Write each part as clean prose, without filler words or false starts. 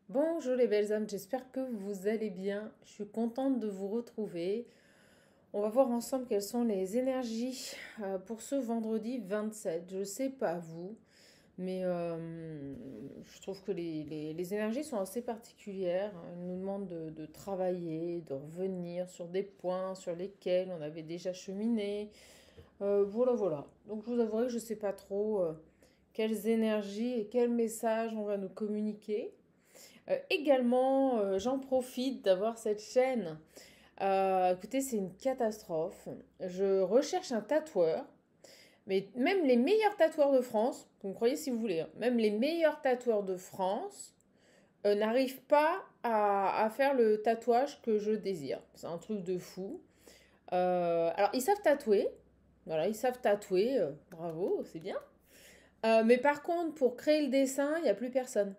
Bonjour les belles âmes, j'espère que vous allez bien. Je suis contente de vous retrouver. On va voir ensemble quelles sont les énergies pour ce vendredi 27. Je ne sais pas vous, mais je trouve que les énergies sont assez particulières. Elles nous demandent de travailler, de revenir sur des points sur lesquels on avait déjà cheminé. Voilà, voilà. Donc je vous avouerai que je ne sais pas trop quelles énergies et quels messages on va nous communiquer. Également, j'en profite d'avoir cette chaîne. Écoutez, c'est une catastrophe. Je recherche un tatoueur, mais même les meilleurs tatoueurs de France, vous me croyez si vous voulez, hein, même les meilleurs tatoueurs de France n'arrivent pas à faire le tatouage que je désire. C'est un truc de fou. Alors, ils savent tatouer. Voilà, ils savent tatouer. Bravo, c'est bien. Mais par contre, pour créer le dessin, il n'y a plus personne.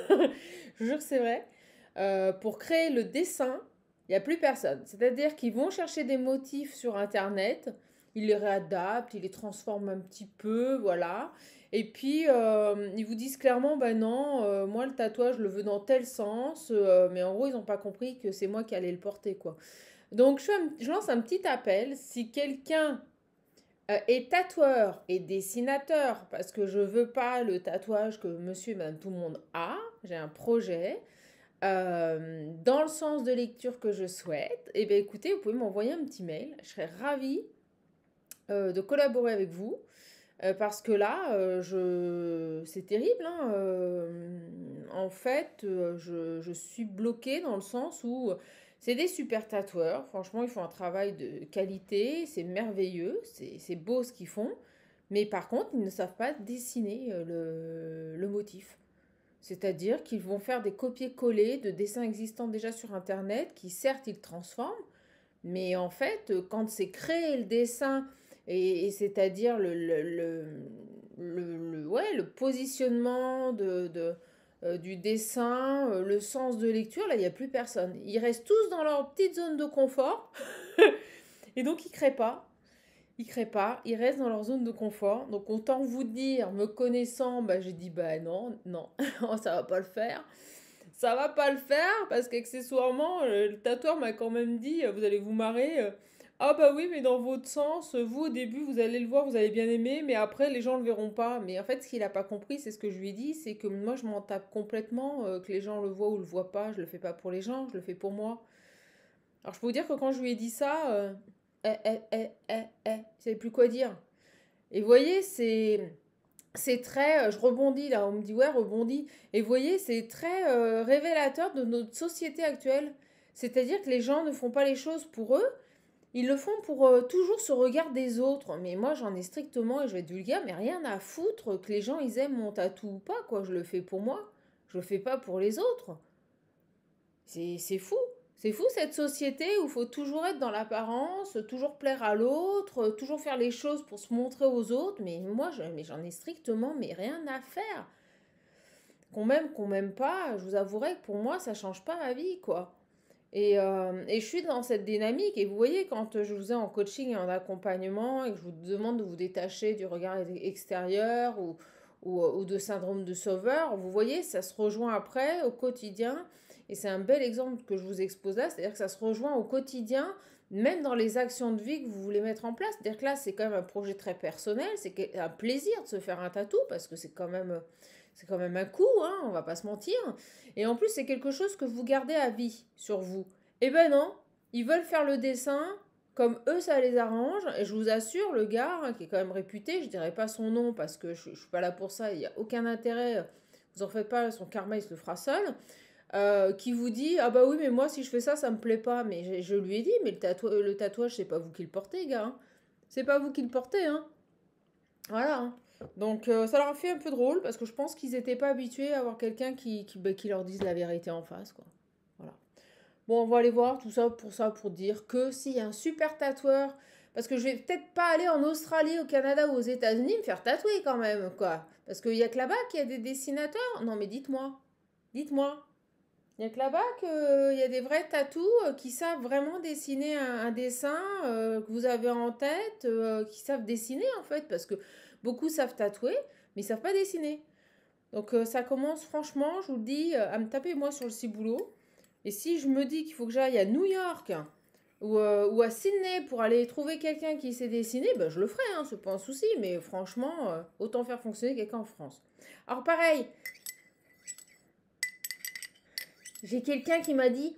Je vous jure que c'est vrai. Pour créer le dessin, il n'y a plus personne. C'est-à-dire qu'ils vont chercher des motifs sur Internet, ils les réadaptent, ils les transforment un petit peu, voilà. Et puis, ils vous disent clairement, ben non, moi le tatouage, je le veux dans tel sens, mais en gros, ils n'ont pas compris que c'est moi qui allais le porter, quoi. Donc, je lance un petit appel. Si quelqu'un et tatoueur et dessinateur, parce que je veux pas le tatouage que monsieur et madame tout le monde a, j'ai un projet, dans le sens de lecture que je souhaite, et bien écoutez, vous pouvez m'envoyer un petit mail, je serais ravie de collaborer avec vous, parce que là, c'est terrible, hein, en fait, je suis bloquée dans le sens où c'est des super tatoueurs. Franchement, ils font un travail de qualité. C'est merveilleux. C'est beau ce qu'ils font. Mais par contre, ils ne savent pas dessiner le motif. C'est-à-dire qu'ils vont faire des copier-coller de dessins existants déjà sur Internet, qui certes ils transforment, mais en fait, quand c'est créer le dessin, et c'est-à-dire ouais, le positionnement du dessin, le sens de lecture, là, il n'y a plus personne. Ils restent tous dans leur petite zone de confort, et donc ils créent pas. Ils créent pas, ils restent dans leur zone de confort. Donc autant vous dire, me connaissant, bah, j'ai dit bah non, non, ça va pas le faire. Ça va pas le faire parce qu'accessoirement, le tatoueur m'a quand même dit, vous allez vous marrer. Ah bah oui, mais dans votre sens, vous au début vous allez le voir, vous allez bien aimer, mais après les gens le verront pas. Mais en fait, ce qu'il a pas compris, c'est ce que je lui ai dit, c'est que moi je m'en tape complètement, que les gens le voient ou le voient pas. Je le fais pas pour les gens, je le fais pour moi. Alors je peux vous dire que quand je lui ai dit ça, il savait plus quoi dire. Et vous voyez, c'est très, je rebondis là, on me dit ouais, rebondis. Et vous voyez, c'est très révélateur de notre société actuelle. C'est-à-dire que les gens ne font pas les choses pour eux, ils le font pour toujours ce regard des autres. Mais moi, j'en ai strictement, et je vais être vulgaire, mais rien à foutre que les gens ils aiment mon tatou ou pas, quoi. Je le fais pour moi, je le fais pas pour les autres. C'est fou. C'est fou cette société où il faut toujours être dans l'apparence, toujours plaire à l'autre, toujours faire les choses pour se montrer aux autres. Mais moi, mais j'en ai strictement mais rien à faire. Qu'on m'aime pas, je vous avouerai que pour moi, ça change pas ma vie, quoi. Et je suis dans cette dynamique. Et vous voyez, quand je vous ai en coaching et en accompagnement et que je vous demande de vous détacher du regard extérieur ou de syndrome de sauveur, vous voyez, ça se rejoint après au quotidien. Et c'est un bel exemple que je vous expose là, c'est-à-dire que ça se rejoint au quotidien, même dans les actions de vie que vous voulez mettre en place. C'est-à-dire que là, c'est quand même un projet très personnel, c'est un plaisir de se faire un tatou parce que c'est quand même un coup, hein, on va pas se mentir. Et en plus, c'est quelque chose que vous gardez à vie sur vous. Eh ben non, ils veulent faire le dessin comme eux ça les arrange. Et je vous assure, le gars, hein, qui est quand même réputé, je dirais pas son nom parce que je suis pas là pour ça, il n'y a aucun intérêt, vous en faites pas, son karma il se le fera seul. Qui vous dit ah bah oui mais moi si je fais ça ça me plaît pas, mais je lui ai dit mais le tatouage c'est pas vous qui le portez gars, hein. C'est pas vous qui le portez, hein. Voilà, hein. Donc ça leur a fait un peu drôle parce que je pense qu'ils n'étaient pas habitués à avoir quelqu'un qui leur dise la vérité en face, quoi. Voilà. Bon, on va aller voir tout ça pour dire que s'il y a un super tatoueur, parce que je vais peut-être pas aller en Australie, au Canada ou aux États-Unis me faire tatouer quand même, quoi. Parce qu'il y a que là-bas qu'il y a des dessinateurs. Non, mais dites-moi. Il y a que là-bas qu'il y a des vrais tatous qui savent vraiment dessiner un dessin que vous avez en tête, qui savent dessiner en fait, parce que beaucoup savent tatouer, mais ils savent pas dessiner. Donc ça commence franchement, je vous le dis, à me taper moi sur le ciboulot. Et si je me dis qu'il faut que j'aille à New York ou à Sydney pour aller trouver quelqu'un qui sait dessiner, ben je le ferai, hein, c'est pas un souci. Mais franchement, autant faire fonctionner quelqu'un en France. Alors pareil, j'ai quelqu'un qui m'a dit,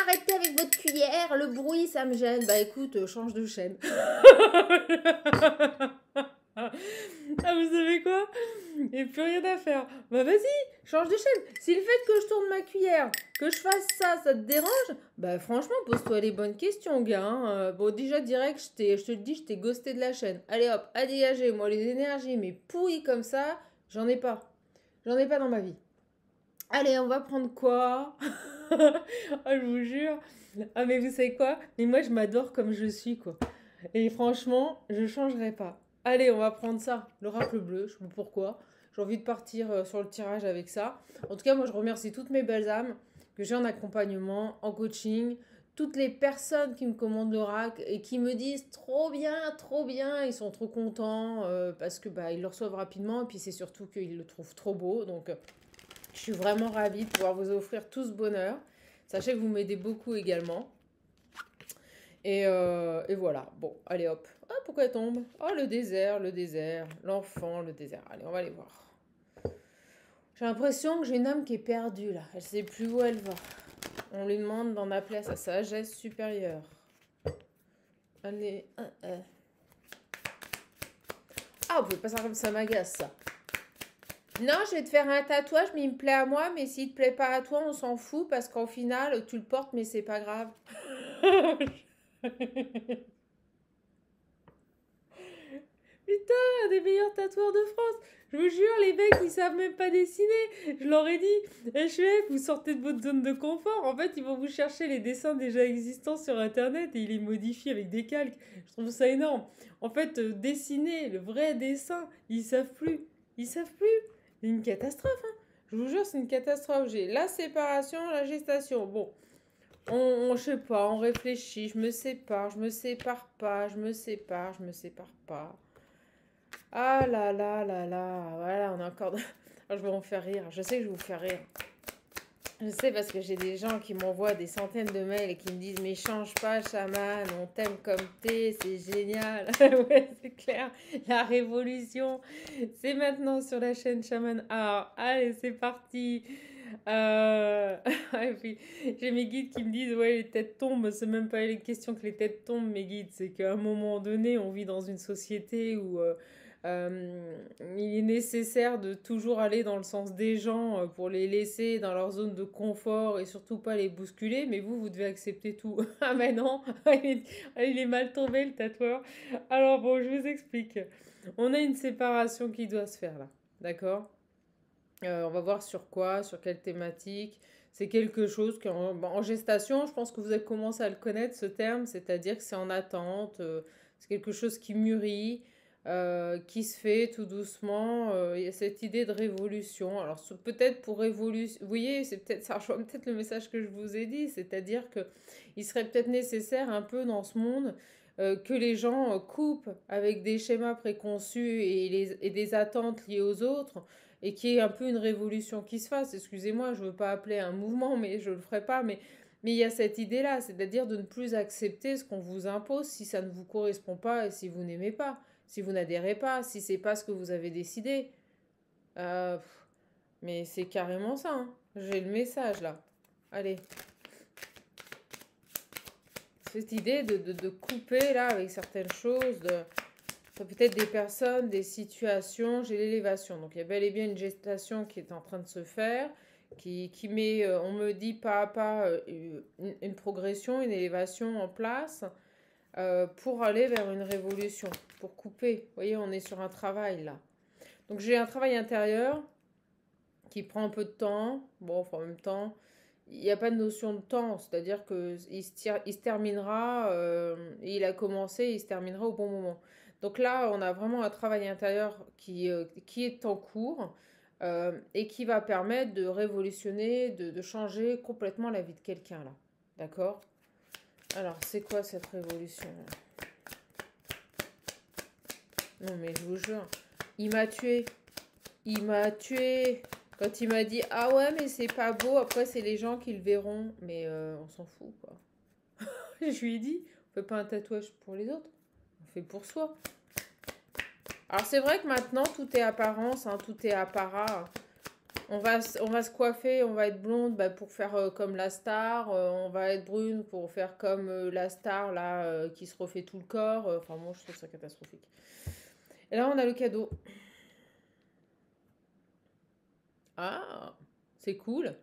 arrêtez avec votre cuillère, le bruit ça me gêne. Bah écoute, change de chaîne. Ah, vous savez quoi? Il n'y a plus rien à faire. Bah vas-y, change de chaîne. Si le fait que je tourne ma cuillère, que je fasse ça, ça te dérange, bah franchement, pose-toi les bonnes questions, gars. Hein. Bon, déjà, direct, je te le dis, je t'ai ghosté de la chaîne. Allez hop, à dégager. Moi, les énergies, mais pourries comme ça, j'en ai pas. J'en ai pas dans ma vie. Allez, on va prendre quoi? Ah, je vous jure. Ah, mais vous savez quoi? Mais moi, je m'adore comme je suis, quoi. Et franchement, je changerai pas. Allez, on va prendre ça, le racle bleu, je sais pas pourquoi. J'ai envie de partir sur le tirage avec ça. En tout cas, moi, je remercie toutes mes belles âmes que j'ai en accompagnement, en coaching, toutes les personnes qui me commandent le rack et qui me disent trop bien, ils sont trop contents parce que bah ils le reçoivent rapidement et puis c'est surtout qu'ils le trouvent trop beau. Donc, je suis vraiment ravie de pouvoir vous offrir tout ce bonheur. Sachez que vous m'aidez beaucoup également. Et voilà. Bon, allez hop. Ah, pourquoi elle tombe? Oh, le désert, l'enfant, le désert. Allez, on va aller voir. J'ai l'impression que j'ai une âme qui est perdue là. Elle sait plus où elle va. On lui demande d'en appeler à sa sagesse supérieure. Allez. Ah, vous pouvez pas ça comme ça m'agace ça. Non, je vais te faire un tatouage, mais il me plaît à moi, mais s'il te plaît pas à toi, on s'en fout parce qu'au final, tu le portes, mais c'est pas grave. Putain, un des meilleurs tatoueurs de France. Je vous jure, les mecs, ils savent même pas dessiner. Je leur ai dit, HF, vous sortez de votre zone de confort. En fait, ils vont vous chercher les dessins déjà existants sur Internet et ils les modifient avec des calques. Je trouve ça énorme. En fait, dessiner, le vrai dessin, ils savent plus. Ils savent plus. C'est une catastrophe, hein. Je vous jure, c'est une catastrophe. J'ai la séparation, la gestation. Bon, je sais pas, on réfléchit. Je me sépare pas, je me sépare, je me sépare pas. Ah là là là là, voilà, on a encore... Ah, je vais en faire rire, je sais que je vais vous faire rire. Je sais parce que j'ai des gens qui m'envoient des centaines de mails et qui me disent mais change pas chaman, on t'aime comme t'es, c'est génial. Ouais, c'est clair, la révolution, c'est maintenant sur la chaîne chaman. Alors, allez, c'est parti. Et puis, j'ai mes guides qui me disent ouais, les têtes tombent, c'est même pas les questions que les têtes tombent, mes guides, c'est qu'à un moment donné, on vit dans une société où il est nécessaire de toujours aller dans le sens des gens pour les laisser dans leur zone de confort et surtout pas les bousculer. Mais vous, vous devez accepter tout. Ah mais non, il est mal tombé le tatoueur. Alors bon, je vous explique. On a une séparation qui doit se faire là. D'accord? On va voir sur quoi, sur quelle thématique. C'est quelque chose qui est en gestation. Je pense que vous avez commencé à le connaître, ce terme. C'est-à-dire que c'est en attente. C'est quelque chose qui mûrit, qui se fait tout doucement. Il y a cette idée de révolution. Alors peut-être pour révolution, vous voyez, c'est peut-être ça rejoint peut-être le message que je vous ai dit, c'est-à-dire que il serait peut-être nécessaire un peu dans ce monde que les gens coupent avec des schémas préconçus et des attentes liées aux autres et qu'il y ait un peu une révolution qui se fasse. Excusez-moi, je ne veux pas appeler un mouvement, mais je ne le ferai pas, mais il y a cette idée-là, c'est-à-dire de ne plus accepter ce qu'on vous impose si ça ne vous correspond pas et si vous n'aimez pas, si vous n'adhérez pas, si c'est pas ce que vous avez décidé. Euh, mais c'est carrément ça, hein. J'ai le message là. Allez. Cette idée de couper là avec certaines choses, peut-être des personnes, des situations, j'ai l'élévation. Donc il y a bel et bien une gestation qui est en train de se faire, qui met, on me dit pas à pas, une progression, une élévation en place pour aller vers une révolution, pour couper. Vous voyez, on est sur un travail là. Donc j'ai un travail intérieur qui prend un peu de temps. Bon, enfin, en même temps, il n'y a pas de notion de temps, c'est-à-dire il se terminera, il a commencé, il se terminera au bon moment. Donc là, on a vraiment un travail intérieur qui est en cours et qui va permettre de révolutionner, de changer complètement la vie de quelqu'un là. D'accord? Alors, c'est quoi cette révolution là? Non mais je vous jure, il m'a tué. il m'a tué. Quand il m'a dit, ah ouais, mais c'est pas beau, après c'est les gens qui le verront. Mais on s'en fout, quoi. Je lui ai dit, on fait pas un tatouage pour les autres, on fait pour soi. Alors c'est vrai que maintenant, tout est apparence, hein, tout est apparat. On va se coiffer, on va être blonde bah, pour faire comme la star, on va être brune pour faire comme la star là qui se refait tout le corps. Enfin, moi je trouve ça catastrophique. Et là, on a le cadeau. Ah, c'est cool.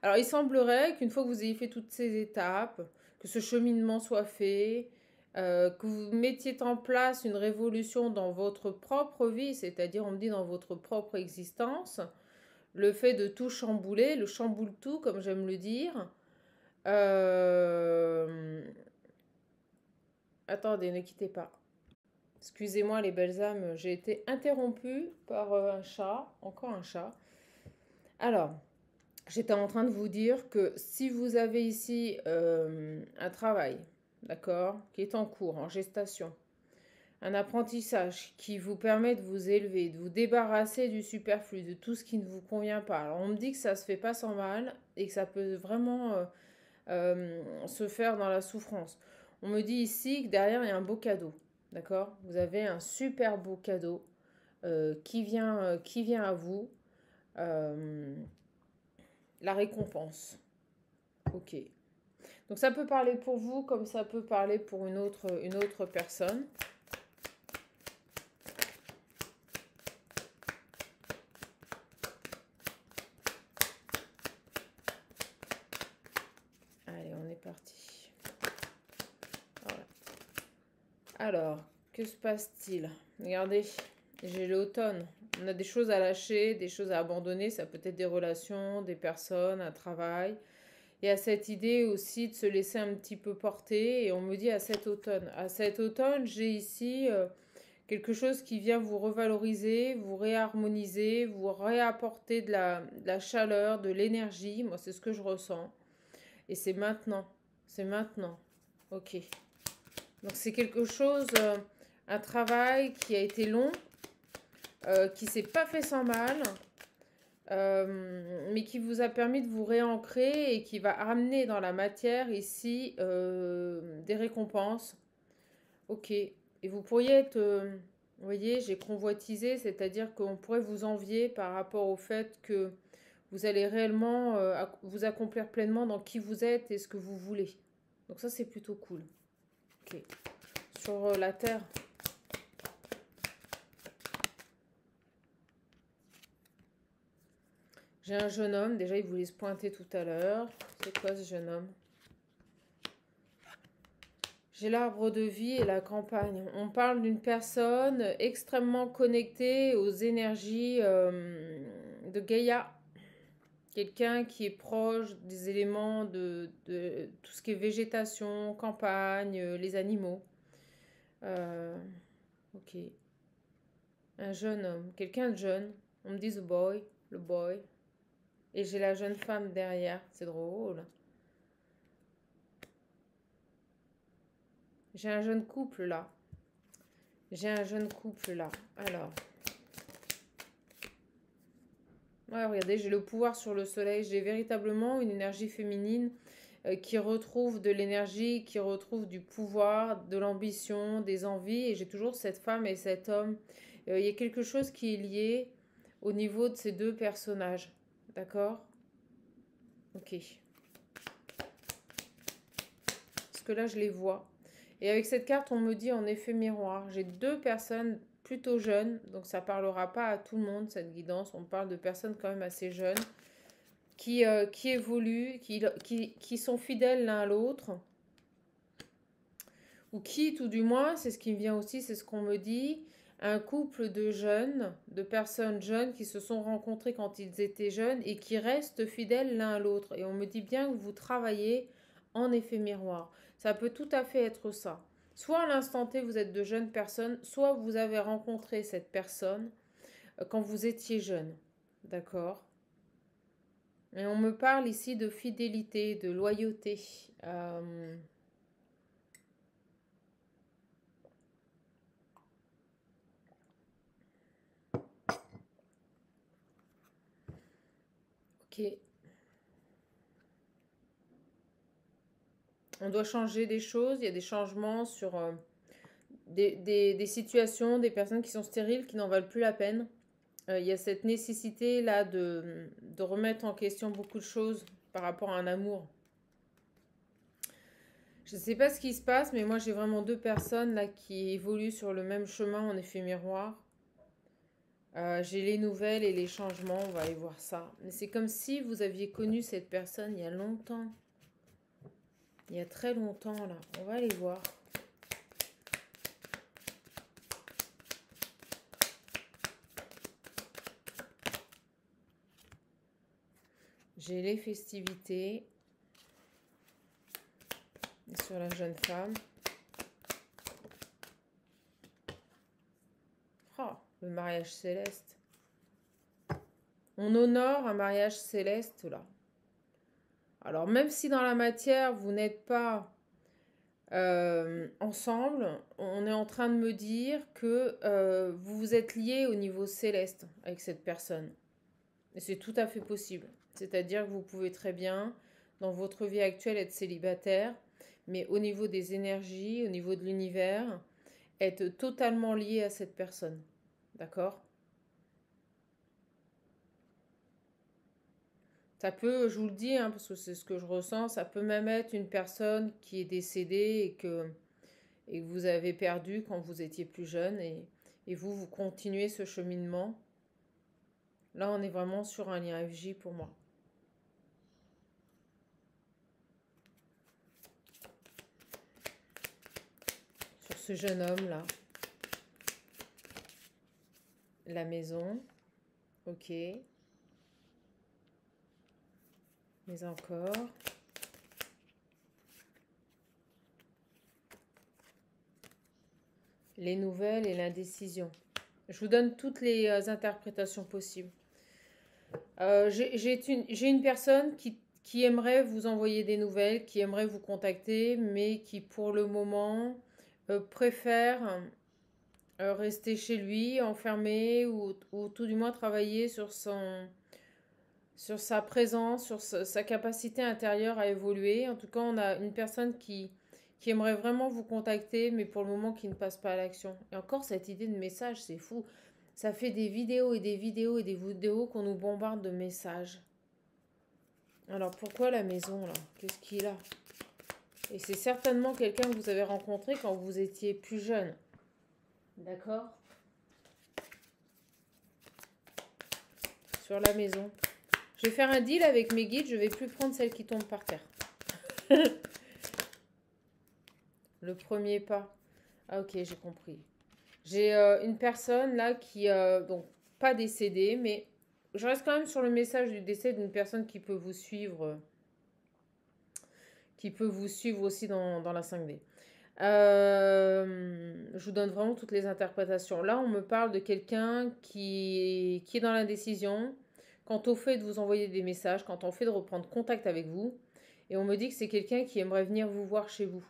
Alors, il semblerait qu'une fois que vous ayez fait toutes ces étapes, que ce cheminement soit fait, que vous mettiez en place une révolution dans votre propre vie, c'est-à-dire, on me dit, dans votre propre existence, le fait de tout chambouler, le chamboule tout, comme j'aime le dire. Euh, Attendez, ne quittez pas. Excusez-moi les belles âmes, j'ai été interrompue par un chat, encore un chat. Alors, j'étais en train de vous dire que si vous avez ici un travail, d'accord, qui est en cours, en gestation, un apprentissage qui vous permet de vous élever, de vous débarrasser du superflu, de tout ce qui ne vous convient pas. Alors on me dit que ça se fait pas sans mal et que ça peut vraiment se faire dans la souffrance. On me dit ici que derrière il y a un beau cadeau, d'accord? Vous avez un super beau cadeau qui vient à vous. Euh, la récompense. Ok. Donc ça peut parler pour vous comme ça peut parler pour une autre personne. Allez, on est parti. Voilà. Alors, que se passe-t-il? Regardez, j'ai l'automne. On a des choses à lâcher, des choses à abandonner. Ça peut être des relations, des personnes, un travail. Il y a cette idée aussi de se laisser un petit peu porter. Et on me dit à cet automne. À cet automne, j'ai ici quelque chose qui vient vous revaloriser, vous réharmoniser, vous réapporter de la chaleur, de l'énergie. Moi, c'est ce que je ressens. Et c'est maintenant. C'est maintenant. Ok. Donc c'est quelque chose, un travail qui a été long, qui s'est pas fait sans mal, mais qui vous a permis de vous réancrer et qui va amener dans la matière ici des récompenses. Ok. Et vous pourriez être, vous voyez, j'ai convoitisé, c'est-à-dire qu'on pourrait vous envier par rapport au fait que vous allez réellement vous accomplir pleinement dans qui vous êtes et ce que vous voulez. Donc ça, c'est plutôt cool. Ok. Sur la Terre. J'ai un jeune homme, déjà il voulait se pointer tout à l'heure. C'est quoi ce jeune homme? J'ai l'arbre de vie et la campagne. On parle d'une personne extrêmement connectée aux énergies de Gaïa. Quelqu'un qui est proche des éléments de tout ce qui est végétation, campagne, les animaux. Euh, ok. Un jeune homme, quelqu'un de jeune. On me dit the boy, le boy. Et j'ai la jeune femme derrière. C'est drôle. J'ai un jeune couple là. J'ai un jeune couple là. Alors. Ouais, regardez, j'ai le pouvoir sur le soleil. J'ai véritablement une énergie féminine qui retrouve de l'énergie, qui retrouve du pouvoir, de l'ambition, des envies. Et j'ai toujours cette femme et cet homme. Il y a quelque chose qui est lié au niveau de ces deux personnages. D'accord? Ok. Parce que là, je les vois. Et avec cette carte, on me dit en effet miroir. J'ai deux personnes plutôt jeunes, donc ça parlera pas à tout le monde, cette guidance. On parle de personnes quand même assez jeunes, qui évoluent, qui sont fidèles l'un à l'autre, ou qui, tout du moins, c'est ce qui me vient aussi, c'est ce qu'on me dit, un couple de jeunes, de personnes jeunes qui se sont rencontrés quand ils étaient jeunes et qui restent fidèles l'un à l'autre. Et on me dit bien que vous travaillez en effet miroir. Ça peut tout à fait être ça. Soit à l'instant T, vous êtes de jeunes personnes, soit vous avez rencontré cette personne quand vous étiez jeune. D'accord? Et on me parle ici de fidélité, de loyauté. Ok. On doit changer des choses. Il y a des changements sur des situations, des personnes qui sont stériles, qui n'en valent plus la peine. Il y a cette nécessité là de remettre en question beaucoup de choses par rapport à un amour. Je ne sais pas ce qui se passe, mais moi j'ai vraiment deux personnes là qui évoluent sur le même chemin en effet miroir. J'ai les nouvelles et les changements, on va aller voir ça. Mais c'est comme si vous aviez connu cette personne il y a longtemps. Il y a très longtemps là. On va aller voir. J'ai les festivités sur la jeune femme. Oh, le mariage céleste. On honore un mariage céleste là. Alors même si dans la matière vous n'êtes pas ensemble, on est en train de me dire que vous vous êtes liés au niveau céleste avec cette personne. Et c'est tout à fait possible. C'est-à-dire que vous pouvez très bien, dans votre vie actuelle, être célibataire, mais au niveau des énergies, au niveau de l'univers, être totalement lié à cette personne. D'accord? Ça peut, je vous le dis, hein, parce que c'est ce que je ressens, ça peut même être une personne qui est décédée et que vous avez perdu quand vous étiez plus jeune et vous, vous continuez ce cheminement. Là, on est vraiment sur un lien FJ pour moi. Sur ce jeune homme-là. La maison. Ok. Mais encore. Les nouvelles et l'indécision. Je vous donne toutes les interprétations possibles. J'ai une personne qui aimerait vous envoyer des nouvelles, qui aimerait vous contacter, mais qui pour le moment préfère rester chez lui, enfermé, ou tout du moins travailler sur sa présence, sur sa capacité intérieure à évoluer. En tout cas, on a une personne qui aimerait vraiment vous contacter, mais pour le moment qui ne passe pas à l'action. Et encore, cette idée de message, c'est fou. Ça fait des vidéos et des vidéos et des vidéos qu'on nous bombarde de messages. Alors, pourquoi la maison, là? Qu'est-ce qu'il a? Et c'est certainement quelqu'un que vous avez rencontré quand vous étiez plus jeune. D'accord? Sur la maison. Je vais faire un deal avec mes guides, je ne vais plus prendre celle qui tombe par terre. Le premier pas. Ah ok, j'ai compris. J'ai une personne là qui, donc pas décédée, mais je reste quand même sur le message du décès d'une personne qui peut vous suivre aussi dans la 5D. Je vous donne vraiment toutes les interprétations. Là, on me parle de quelqu'un qui est dans l'indécision quant au fait de vous envoyer des messages, quant au fait de reprendre contact avec vous. Et on me dit que c'est quelqu'un qui aimerait venir vous voir chez vous.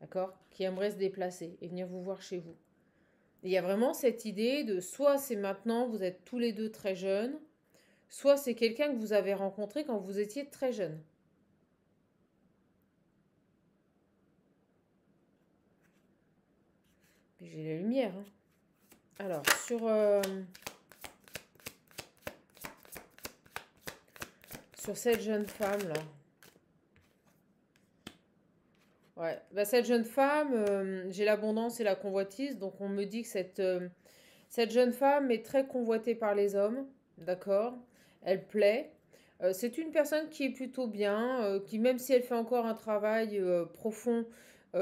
D'accord? Qui aimerait se déplacer et venir vous voir chez vous. Et il y a vraiment cette idée de soit c'est maintenant, vous êtes tous les deux très jeunes, soit c'est quelqu'un que vous avez rencontré quand vous étiez très jeune. J'ai la lumière. Hein. Alors, sur cette jeune femme là. Ouais, bah, cette jeune femme, j'ai l'abondance et la convoitise, donc on me dit que cette jeune femme est très convoitée par les hommes, d'accord? Elle plaît. C'est une personne qui est plutôt bien, qui même si elle fait encore un travail profond,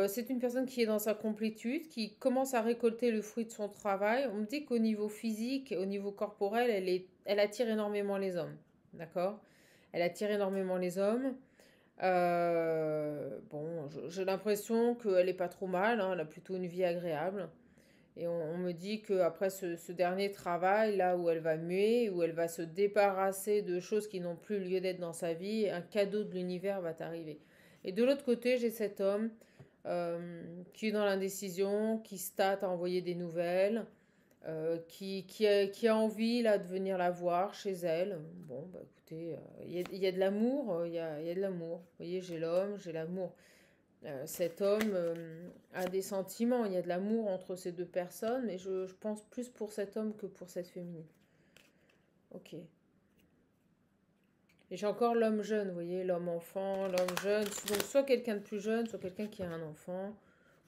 c'est une personne qui est dans sa complétude, qui commence à récolter le fruit de son travail. On me dit qu'au niveau physique, au niveau corporel, elle attire énormément les hommes, d'accord? Elle attire énormément les hommes. Bon, j'ai l'impression qu'elle est pas trop mal, hein, elle a plutôt une vie agréable. Et on me dit qu'après ce dernier travail, là où elle va muer, où elle va se débarrasser de choses qui n'ont plus lieu d'être dans sa vie, un cadeau de l'univers va t'arriver. Et de l'autre côté, j'ai cet homme qui est dans l'indécision, qui se tâte à envoyer des nouvelles, qui a envie là de venir la voir chez elle. Bon, bah écoutez, il y a de l'amour, il y a de l'amour. Vous voyez, j'ai l'homme, j'ai l'amour. Cet homme a des sentiments, il y a de l'amour entre ces deux personnes, mais je pense plus pour cet homme que pour cette féminine. Ok. Et j'ai encore l'homme jeune, vous voyez, l'homme enfant, l'homme jeune. Donc soit quelqu'un de plus jeune, soit quelqu'un qui a un enfant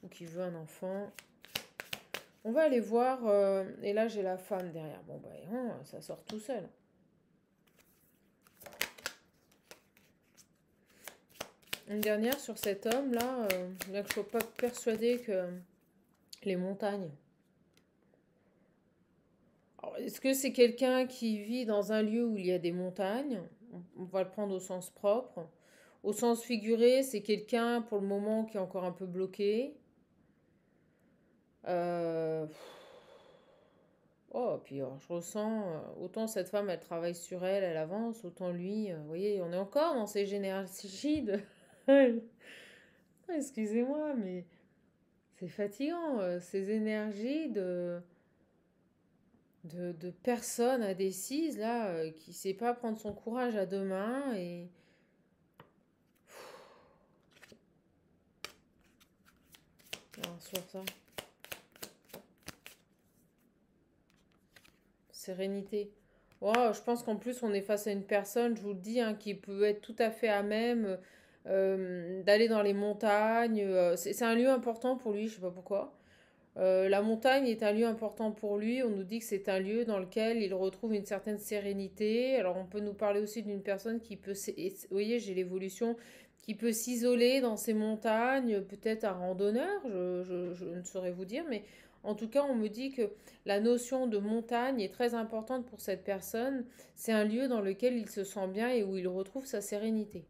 ou qui veut un enfant. On va aller voir, et là j'ai la femme derrière. Bon, bah, ça sort tout seul. Une dernière sur cet homme-là, bien que je ne sois pas persuadée que les montagnes. Est-ce que c'est quelqu'un qui vit dans un lieu où il y a des montagnes? On va le prendre au sens propre. Au sens figuré, c'est quelqu'un pour le moment qui est encore un peu bloqué. Euh, Oh, puis je ressens, autant cette femme, elle travaille sur elle, elle avance, autant lui, vous voyez, on est encore dans ces générations de... Excusez-moi, mais c'est fatigant, ces énergies de personnes indécises, là, qui ne sait pas prendre son courage à deux mains et... Alors, sur ça, sérénité. Oh, je pense qu'en plus, on est face à une personne, je vous le dis, hein, qui peut être tout à fait à même d'aller dans les montagnes. C'est un lieu important pour lui, je sais pas pourquoi. La montagne est un lieu important pour lui. On nous dit que c'est un lieu dans lequel il retrouve une certaine sérénité. Alors on peut nous parler aussi d'une personne qui peut, vous voyez, j'ai l'évolution, qui peut s'isoler dans ces montagnes, peut-être un randonneur, je ne saurais vous dire, mais en tout cas on me dit que la notion de montagne est très importante pour cette personne. C'est un lieu dans lequel il se sent bien et où il retrouve sa sérénité.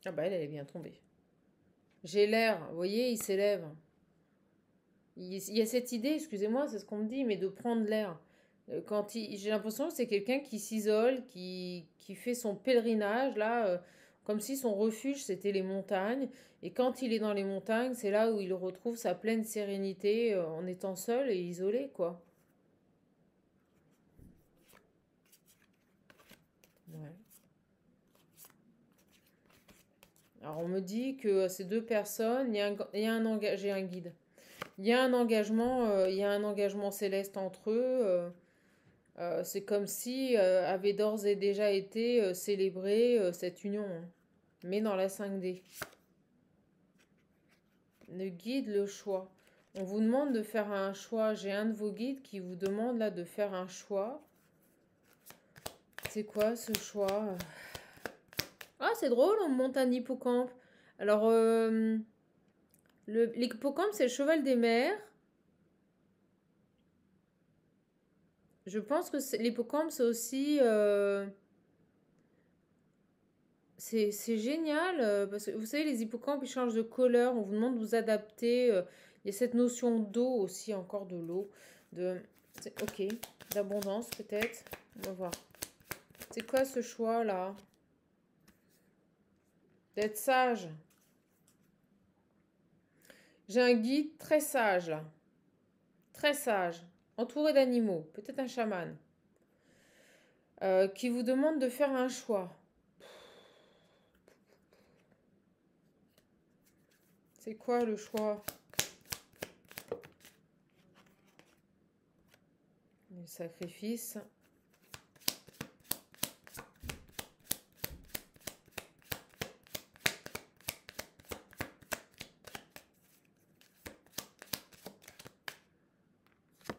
Ah bah elle est bien tombée. J'ai l'air, vous voyez, il s'élève. Il y a cette idée, excusez-moi, c'est ce qu'on me dit, mais de prendre l'air. J'ai l'impression que c'est quelqu'un qui s'isole, qui fait son pèlerinage, là, comme si son refuge, c'était les montagnes. Et quand il est dans les montagnes, c'est là où il retrouve sa pleine sérénité, en étant seul et isolé, quoi. Ouais. Alors, on me dit que ces deux personnes, il y a j'ai un guide. Il y a un engagement, il y a un engagement céleste entre eux. C'est comme si avait d'ores et déjà été célébrée cette union, hein, mais dans la 5D. Le guide, le choix. On vous demande de faire un choix. J'ai un de vos guides qui vous demande là de faire un choix. C'est quoi ce choix? Ah, c'est drôle, on monte un hippocampe. Alors, l'hippocampe, c'est le cheval des mers. Je pense que l'hippocampe, c'est aussi... c'est génial, parce que vous savez, les hippocampes, ils changent de couleur, on vous demande de vous adapter. Il y a cette notion d'eau aussi, encore de l'eau. De, ok, d'abondance peut-être. On va voir. C'est quoi ce choix-là? D'être sage. J'ai un guide très sage, là. Très sage. Entouré d'animaux. Peut-être un chaman. Qui vous demande de faire un choix. C'est quoi le choix? Le sacrifice.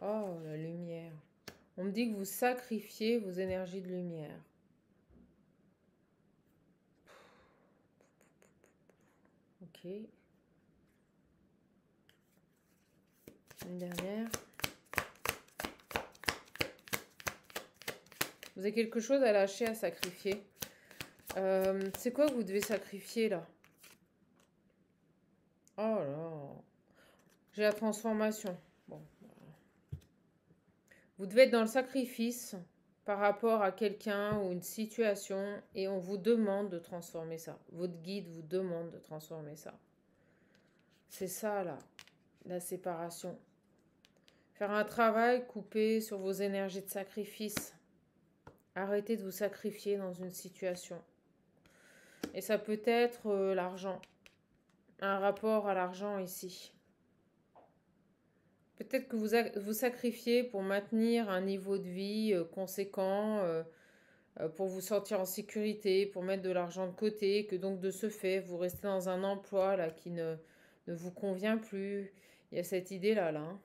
Oh, la lumière. On me dit que vous sacrifiez vos énergies de lumière. Ok. Une dernière. Vous avez quelque chose à lâcher, à sacrifier. C'est quoi que vous devez sacrifier là? Oh là. J'ai la transformation. Bon. Vous devez être dans le sacrifice. par rapport à quelqu'un ou une situation et on vous demande de transformer ça. Votre guide vous demande de transformer ça. C'est ça là, la séparation. Faire un travail coupé sur vos énergies de sacrifice. Arrêtez de vous sacrifier dans une situation. Et ça peut être l'argent. Un rapport à l'argent ici. Peut-être que vous sacrifiez pour maintenir un niveau de vie conséquent, pour vous sentir en sécurité, pour mettre de l'argent de côté, que donc de ce fait, vous restez dans un emploi là qui ne vous convient plus. Il y a cette idée-là, là. Hein.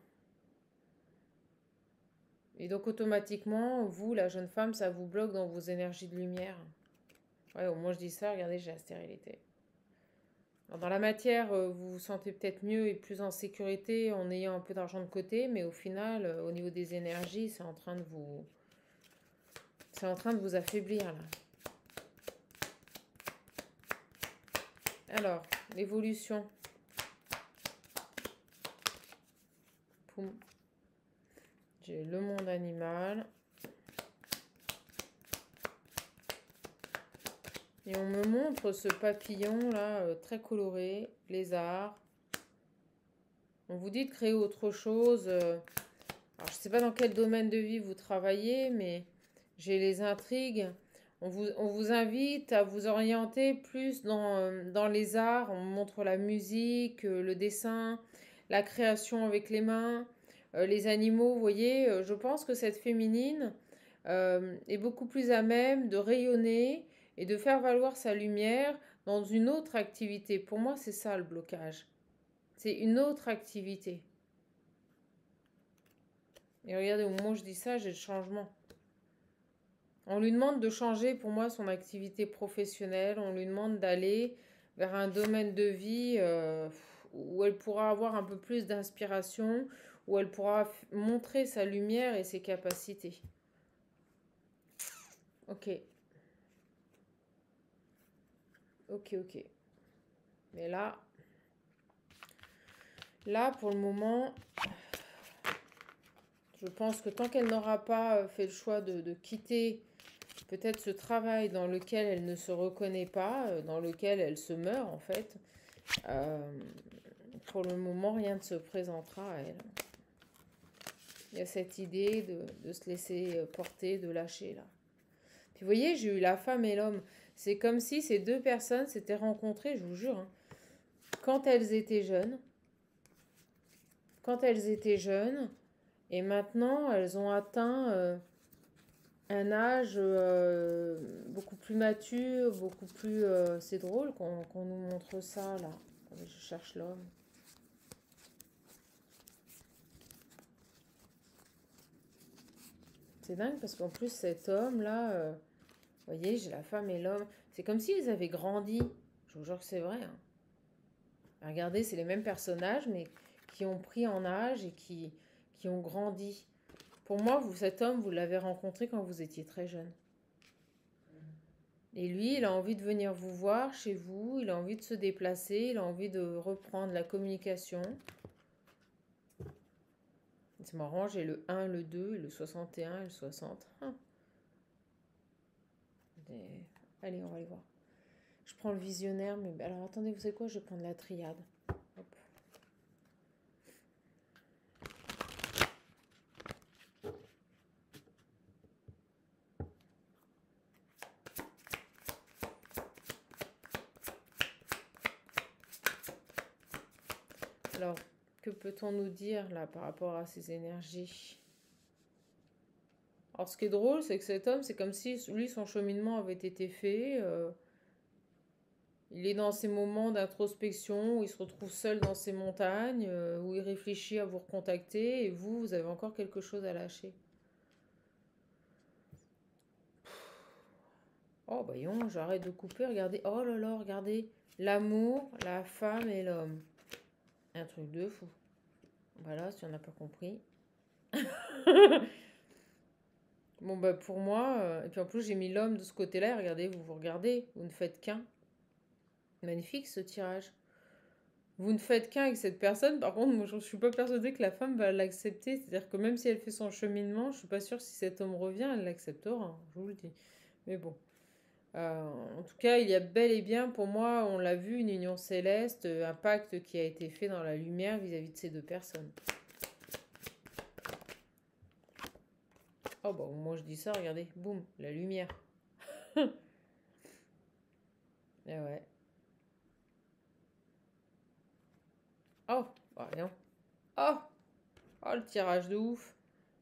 Et donc automatiquement, vous, la jeune femme, ça vous bloque dans vos énergies de lumière. Ouais, au moins je dis ça, regardez, j'ai la stérilité. Alors, dans la matière, vous vous sentez peut-être mieux et plus en sécurité en ayant un peu d'argent de côté, mais au final, au niveau des énergies, c'est en train de vous affaiblir là. Alors, l'évolution. Poum. J'ai le monde animal. Et on me montre ce papillon là, très coloré, lézard. On vous dit de créer autre chose. Alors, je ne sais pas dans quel domaine de vie vous travaillez, mais j'ai les intrigues. On vous invite à vous orienter plus dans les arts. On montre la musique, le dessin, la création avec les mains, les animaux. Vous voyez, je pense que cette féminine est beaucoup plus à même de rayonner et de faire valoir sa lumière dans une autre activité. Pour moi, c'est ça le blocage. C'est une autre activité. Et regardez, au moment où je dis ça, j'ai le changement. On lui demande de changer, pour moi, son activité professionnelle. On lui demande d'aller vers un domaine de vie où elle pourra avoir un peu plus d'inspiration, où elle pourra montrer sa lumière et ses capacités. Ok. Ok. Mais là, pour le moment, je pense que tant qu'elle n'aura pas fait le choix de quitter peut-être ce travail dans lequel elle ne se reconnaît pas, dans lequel elle se meurt en fait, pour le moment, rien ne se présentera à elle. Il y a cette idée de se laisser porter, de lâcher là. Puis vous voyez, j'ai eu la femme et l'homme. C'est comme si ces deux personnes s'étaient rencontrées, je vous jure, hein, quand elles étaient jeunes. Et maintenant, elles ont atteint un âge beaucoup plus mature, beaucoup plus... c'est drôle qu'on nous montre ça, là. Je cherche l'homme. C'est dingue parce qu'en plus, cet homme-là... vous voyez, j'ai la femme et l'homme. C'est comme s'ils avaient grandi. Je vous jure que c'est vrai. Hein. Regardez, c'est les mêmes personnages, mais qui ont pris en âge et qui ont grandi. Pour moi, cet homme, vous l'avez rencontré quand vous étiez très jeune. Et lui, il a envie de venir vous voir chez vous, il a envie de se déplacer, il a envie de reprendre la communication. C'est marrant, j'ai le 1, le 2, le 61 et le 60. Allez, on va aller voir. Je prends le visionnaire, mais alors attendez, vous savez quoi? Je vais prendre la triade. Hop. Alors, que peut-on nous dire là par rapport à ces énergies? Alors, ce qui est drôle, c'est que cet homme, c'est comme si lui, son cheminement avait été fait. Il est dans ces moments d'introspection où il se retrouve seul dans ses montagnes, où il réfléchit à vous recontacter, et vous avez encore quelque chose à lâcher. Oh, voyons, j'arrête de couper, regardez. Oh là là, regardez. L'amour, la femme et l'homme. Un truc de fou. Voilà, si on n'a pas compris. Bon, bah pour moi, et puis en plus j'ai mis l'homme de ce côté-là, regardez, vous regardez, vous ne faites qu'un. Magnifique ce tirage. Vous ne faites qu'un avec cette personne. Par contre, moi, je ne suis pas persuadée que la femme va l'accepter. C'est-à-dire que même si elle fait son cheminement, je ne suis pas sûre si cet homme revient, elle l'acceptera, hein, je vous le dis. Mais bon. En tout cas, il y a bel et bien, pour moi, on l'a vu, une union céleste, un pacte qui a été fait dans la lumière vis-à-vis de ces deux personnes. Oh, bah, moi je dis ça, regardez, boum, la lumière. Et ouais. Oh, bah, rien. Oh, oh, le tirage de ouf.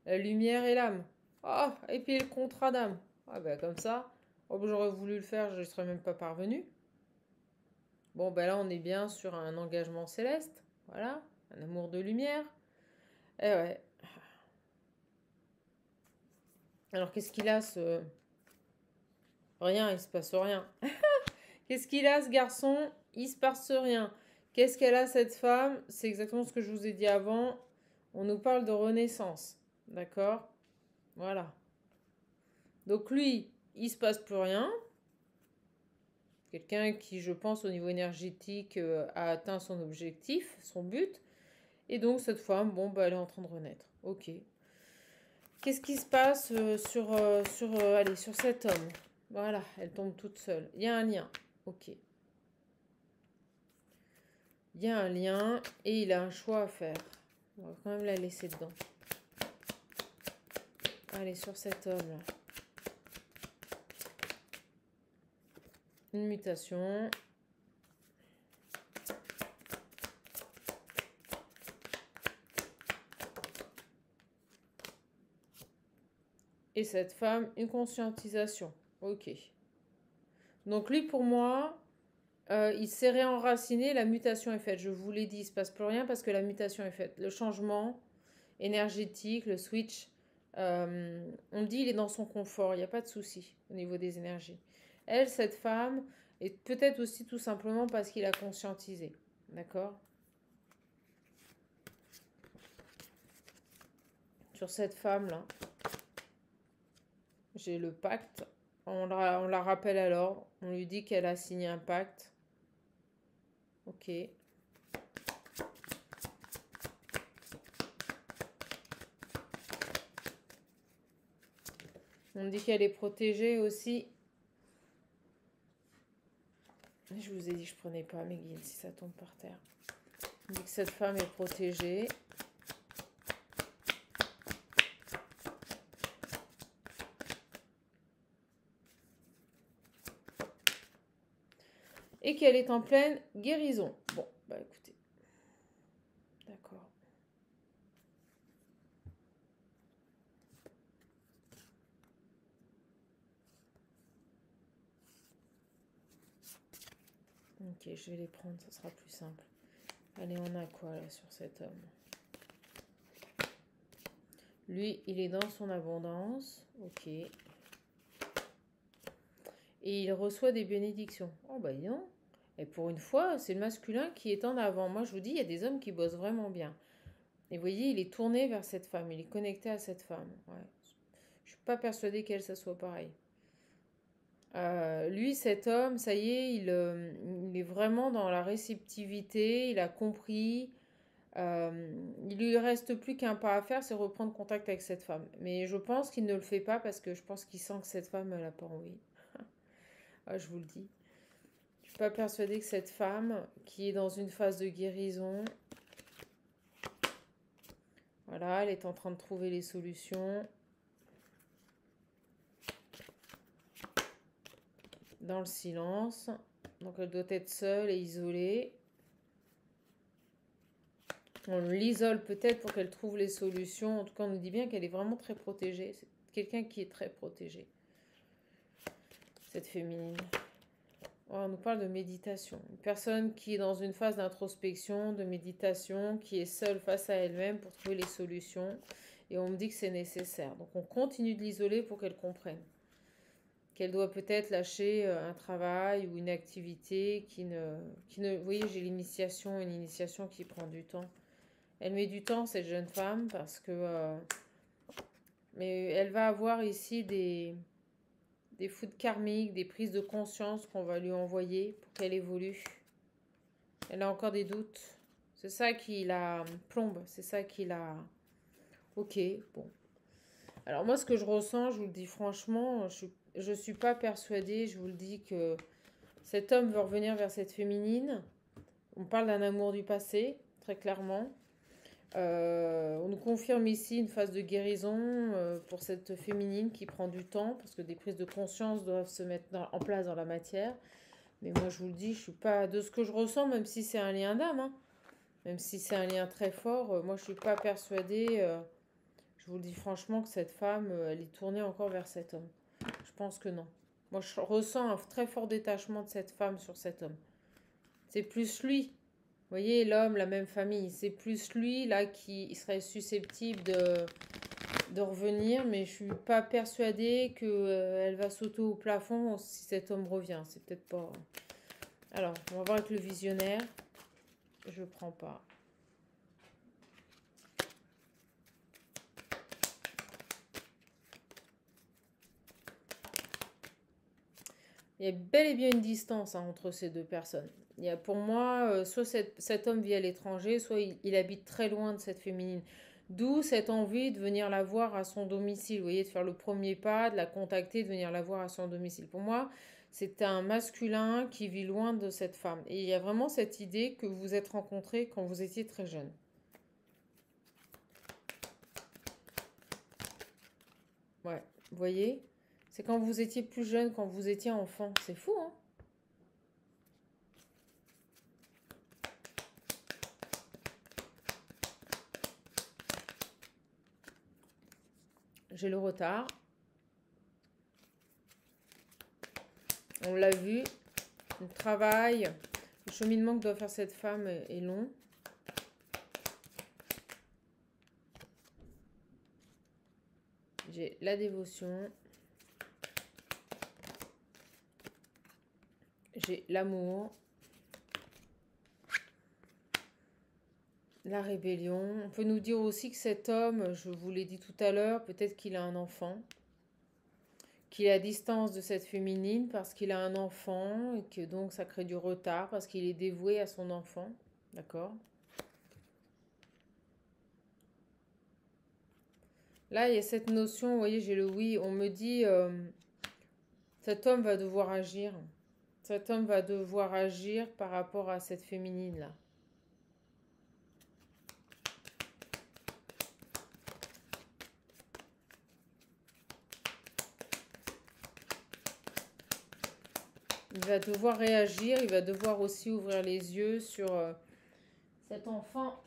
La lumière et l'âme. Oh, et puis le contrat d'âme. Ah, bah, comme ça. Oh, bah, j'aurais voulu le faire, je ne serais même pas parvenu. Bon, ben là, on est bien sur un engagement céleste. Voilà, un amour de lumière. Et ouais. Alors, qu'est-ce qu'il a, ce... Rien, il se passe rien. Qu'est-ce qu'il a, ce garçon? Il se passe rien. Qu'est-ce qu'elle a, cette femme? C'est exactement ce que je vous ai dit avant. On nous parle de renaissance. D'accord? Voilà. Donc lui, il se passe plus rien. Quelqu'un qui, je pense, au niveau énergétique, a atteint son objectif, son but. Et donc, cette femme, bon, bah, elle est en train de renaître. Ok. Qu'est-ce qui se passe allez, sur cet homme? Voilà, elle tombe toute seule. Il y a un lien. Ok. Il y a un lien et il a un choix à faire. On va quand même la laisser dedans. Allez, sur cet homme-là. Une mutation. Et cette femme, une conscientisation. Ok. Donc lui, pour moi, il s'est réenraciné, la mutation est faite. Je vous l'ai dit, il ne se passe plus rien parce que la mutation est faite. Le changement énergétique, le switch, on dit il est dans son confort, il n'y a pas de souci au niveau des énergies. Elle, cette femme, et peut-être aussi tout simplement parce qu'il a conscientisé. D'accord? Sur cette femme-là, j'ai le pacte. On la rappelle alors. On lui dit qu'elle a signé un pacte. Ok. On dit qu'elle est protégée aussi. Je vous ai dit que je prenais pas mes guides si ça tombe par terre. On dit que cette femme est protégée. Et qu'elle est en pleine guérison. Bon, bah écoutez. D'accord. Ok, je vais les prendre, ça sera plus simple. Allez, on a quoi là sur cet homme? Lui, il est dans son abondance. Ok. Et il reçoit des bénédictions. Oh bah non. Et pour une fois, c'est le masculin qui est en avant. Moi, je vous dis, il y a des hommes qui bossent vraiment bien. Et vous voyez, il est tourné vers cette femme. Il est connecté à cette femme. Ouais. Je suis pas persuadée qu'elle, ça soit pareil. Lui, cet homme, ça y est, il est vraiment dans la réceptivité. Il a compris. Il lui reste plus qu'un pas à faire, c'est reprendre contact avec cette femme. Mais je pense qu'il ne le fait pas parce que je pense qu'il sent que cette femme, elle n'a pas envie. Ah, je vous le dis. Je suis pas persuadée que cette femme, qui est dans une phase de guérison, voilà, elle est en train de trouver les solutions. Dans le silence. Donc elle doit être seule et isolée. On l'isole peut-être pour qu'elle trouve les solutions. En tout cas, on nous dit bien qu'elle est vraiment très protégée. C'est quelqu'un qui est très protégé. Cette féminine. Oh, on nous parle de méditation. Une personne qui est dans une phase d'introspection, de méditation, qui est seule face à elle-même pour trouver les solutions. Et on me dit que c'est nécessaire. Donc on continue de l'isoler pour qu'elle comprenne. Qu'elle doit peut-être lâcher un travail ou une activité qui ne... Vous voyez, j'ai l'initiation, une initiation qui prend du temps. Elle met du temps, cette jeune femme, parce que... mais elle va avoir ici des foudres karmiques, des prises de conscience qu'on va lui envoyer pour qu'elle évolue. Elle a encore des doutes. C'est ça qui la plombe. C'est ça qui la... Ok, bon. Alors moi, ce que je ressens, je vous le dis franchement, je suis pas persuadée, je vous le dis, que cet homme veut revenir vers cette féminine. On parle d'un amour du passé, très clairement. On nous confirme ici une phase de guérison pour cette féminine qui prend du temps, parce que des prises de conscience doivent se mettre en place dans la matière. Mais moi, je vous le dis, je suis pas de ce que je ressens, même si c'est un lien d'âme, hein, même si c'est un lien très fort, moi, je suis pas persuadée. Je vous le dis franchement que cette femme, elle est tournée encore vers cet homme. Je pense que non. Moi, je ressens un très fort détachement de cette femme sur cet homme. C'est plus lui. Vous voyez, l'homme, la même famille. C'est plus lui, là, qui serait susceptible de revenir. Mais je suis pas persuadée qu'elle va sauter au plafond si cet homme revient. C'est peut-être pas... Alors, on va voir avec le visionnaire. Je prends pas. Il y a bel et bien une distance entre ces deux personnes. Il y a pour moi, soit cet homme vit à l'étranger, soit il habite très loin de cette féminine. D'où cette envie de venir la voir à son domicile. Vous voyez, de faire le premier pas, de la contacter, de venir la voir à son domicile. Pour moi, c'est un masculin qui vit loin de cette femme. Et il y a vraiment cette idée que vous vous êtes rencontrés quand vous étiez très jeune. Ouais, vous voyez, c'est quand vous étiez plus jeune, quand vous étiez enfant. C'est fou, hein? J'ai le retard. On l'a vu. Le travail, le cheminement que doit faire cette femme est long. J'ai la dévotion. J'ai l'amour. La rébellion. On peut nous dire aussi que cet homme, je vous l'ai dit tout à l'heure, peut-être qu'il a un enfant. Qu'il est à distance de cette féminine parce qu'il a un enfant et que donc ça crée du retard parce qu'il est dévoué à son enfant. D'accord? Là, il y a cette notion, vous voyez, j'ai le oui. On me dit, cet homme va devoir agir. Cet homme va devoir agir par rapport à cette féminine-là. Il va devoir réagir, il va devoir aussi ouvrir les yeux sur cet enfant.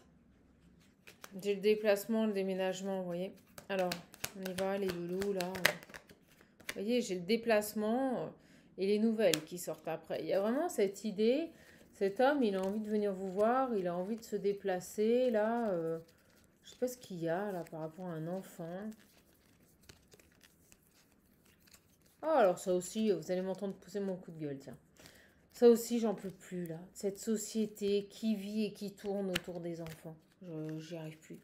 J'ai le déplacement, le déménagement, vous voyez. Alors, on y va, les loulous, là. Vous voyez, j'ai le déplacement et les nouvelles qui sortent après. Il y a vraiment cette idée, cet homme, il a envie de venir vous voir, il a envie de se déplacer, là. Je sais pas ce qu'il y a, là, par rapport à un enfant. Oh, alors ça aussi, vous allez m'entendre pousser mon coup de gueule, tiens. Ça aussi, j'en peux plus, là. Cette société qui vit et qui tourne autour des enfants. J'y arrive plus.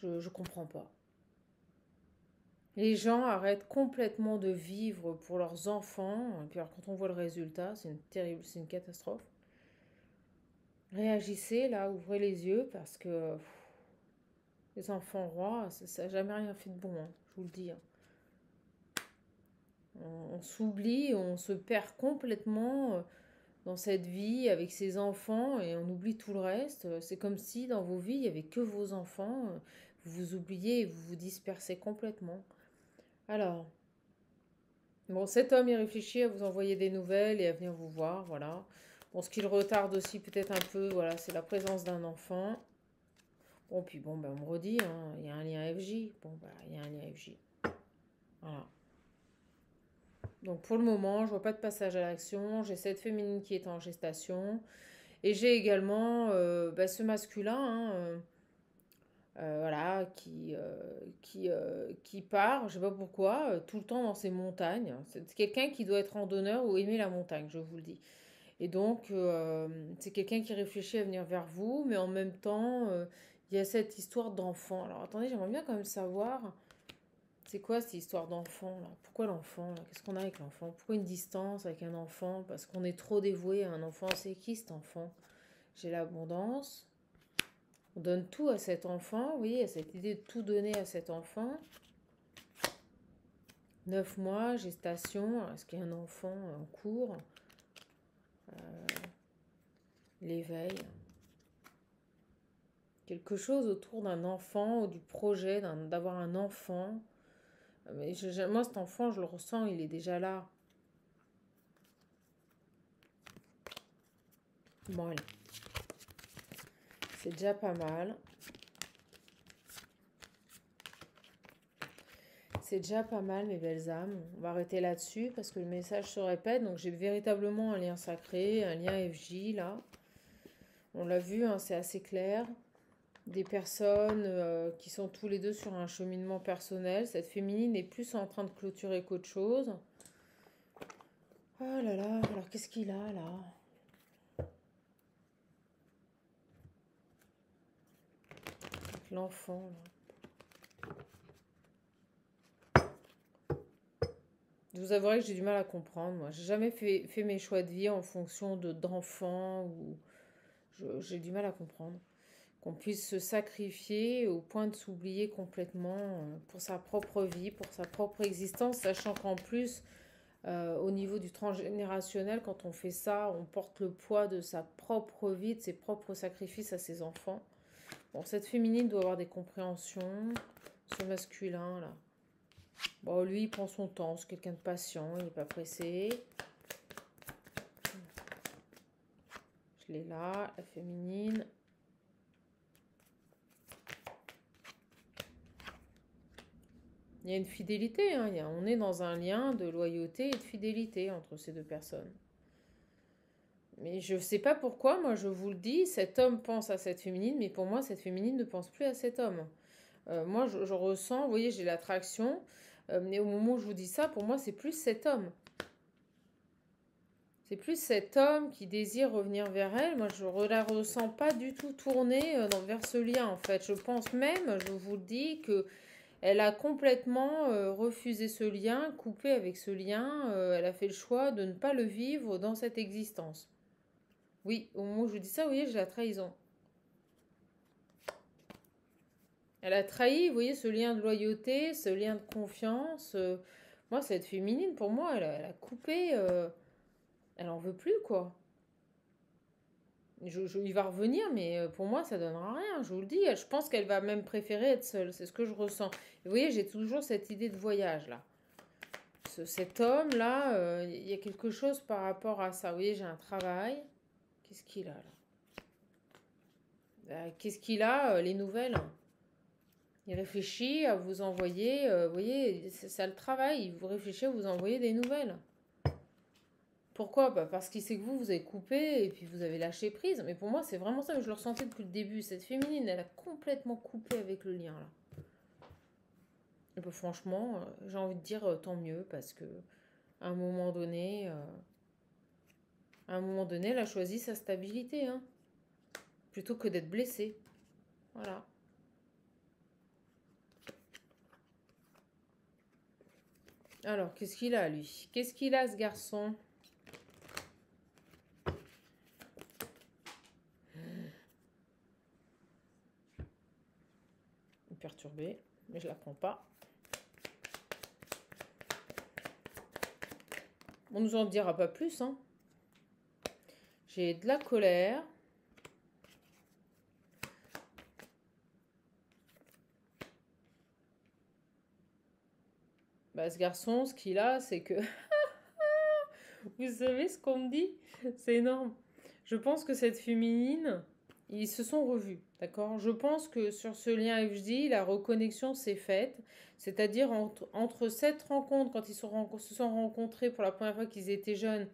Je comprends pas. Les gens arrêtent complètement de vivre pour leurs enfants. Et puis alors, quand on voit le résultat, c'est une terrible, c'est une catastrophe. Réagissez, là, ouvrez les yeux, parce que les enfants rois, ça n'a jamais rien fait de bon, hein, je vous le dis. Hein. On s'oublie, on se perd complètement dans cette vie avec ses enfants et on oublie tout le reste. C'est comme si dans vos vies, il n'y avait que vos enfants. Vous vous oubliez et vous vous dispersez complètement. Alors, bon, cet homme, il réfléchit à vous envoyer des nouvelles et à venir vous voir, voilà. Bon, ce qui le retarde aussi peut-être un peu, voilà, c'est la présence d'un enfant. Bon, puis bon, ben, on me redit, hein, il y a un lien FJ. Bon, ben, il y a un lien FJ. Voilà. Donc pour le moment, je vois pas de passage à l'action. J'ai cette féminine qui est en gestation. Et j'ai également ce masculin, hein, voilà, qui part, je sais pas pourquoi, tout le temps dans ces montagnes. C'est quelqu'un qui doit être randonneur ou aimer la montagne, je vous le dis. Et donc, c'est quelqu'un qui réfléchit à venir vers vous, mais en même temps, il y a cette histoire d'enfant. Alors attendez, j'aimerais bien quand même savoir, c'est quoi cette histoire d'enfant là? Pourquoi l'enfant là? Qu'est-ce qu'on a avec l'enfant? Pourquoi une distance avec un enfant? Parce qu'on est trop dévoué à un enfant. C'est qui cet enfant? J'ai l'abondance. On donne tout à cet enfant, oui, à cette idée de tout donner à cet enfant. 9 mois, gestation, est-ce qu'il y a un enfant en cours? L'éveil. Quelque chose autour d'un enfant ou du projet d'avoir un enfant. Mais moi, cet enfant, je le ressens, il est déjà là. Bon, allez. C'est déjà pas mal. C'est déjà pas mal, mes belles âmes. On va arrêter là-dessus parce que le message se répète. Donc, j'ai véritablement un lien sacré, un lien FJ, là. On l'a vu, hein, c'est assez clair. Des personnes qui sont tous les deux sur un cheminement personnel. Cette féminine est plus en train de clôturer qu'autre chose. Oh là là, alors qu'est-ce qu'il a là? L'enfant, là. Je vous avouerai que j'ai du mal à comprendre, moi. J'ai jamais fait mes choix de vie en fonction d'enfants ou... J'ai du mal à comprendre. Qu'on puisse se sacrifier au point de s'oublier complètement pour sa propre vie, pour sa propre existence, sachant qu'en plus, au niveau du transgénérationnel, quand on fait ça, on porte le poids de sa propre vie, de ses propres sacrifices à ses enfants. Bon, cette féminine doit avoir des compréhensions. Ce masculin, là. Bon, lui, il prend son temps. C'est quelqu'un de patient. Il n'est pas pressé. Je l'ai là, la féminine. Il y a une fidélité. Hein. On est dans un lien de loyauté et de fidélité entre ces deux personnes. Mais je ne sais pas pourquoi, moi je vous le dis, cet homme pense à cette féminine, mais pour moi cette féminine ne pense plus à cet homme. Moi je ressens, vous voyez, j'ai l'attraction, mais au moment où je vous dis ça, pour moi c'est plus cet homme. C'est plus cet homme qui désire revenir vers elle. Moi je ne la ressens pas du tout tournée vers ce lien en fait. Je pense même, je vous le dis, que elle a complètement refusé ce lien, coupé avec ce lien. Elle a fait le choix de ne pas le vivre dans cette existence. Oui, au moment où je vous dis ça, vous voyez, j'ai la trahison. Elle a trahi, vous voyez, ce lien de loyauté, ce lien de confiance. Moi, cette féminine, pour moi, elle a coupé. Elle en veut plus, quoi. Il va revenir, mais pour moi, ça donnera rien, je vous le dis. Je pense qu'elle va même préférer être seule. C'est ce que je ressens. Et vous voyez, j'ai toujours cette idée de voyage, là. Cet homme-là, il y a quelque chose par rapport à ça. Vous voyez, j'ai un travail. Qu'est-ce qu'il a, là? Qu'est-ce qu'il a, les nouvelles? Il réfléchit à vous envoyer, vous voyez, c'est ça le travail, il vous réfléchit à vous envoyer des nouvelles. Pourquoi? Bah parce qu'il sait que vous avez coupé et puis vous avez lâché prise. Mais pour moi, c'est vraiment ça que je le ressentais depuis le début. Cette féminine, elle a complètement coupé avec le lien, là. Et bah, franchement, j'ai envie de dire tant mieux parce que à un moment donné, elle a choisi sa stabilité, hein, plutôt que d'être blessée. Voilà. Alors, qu'est-ce qu'il a, lui? Qu'est-ce qu'il a, ce garçon? Perturbée, mais je la prends pas. On nous en dira pas plus, hein. J'ai de la colère. Bah, ce garçon, ce qu'il a, c'est que... Vous savez ce qu'on me dit? C'est énorme. Je pense que cette féminine, ils se sont revus, d'accord? Je pense que sur ce lien FJ, la reconnexion s'est faite. C'est-à-dire entre cette rencontre, quand se sont rencontrés pour la première fois qu'ils étaient jeunes,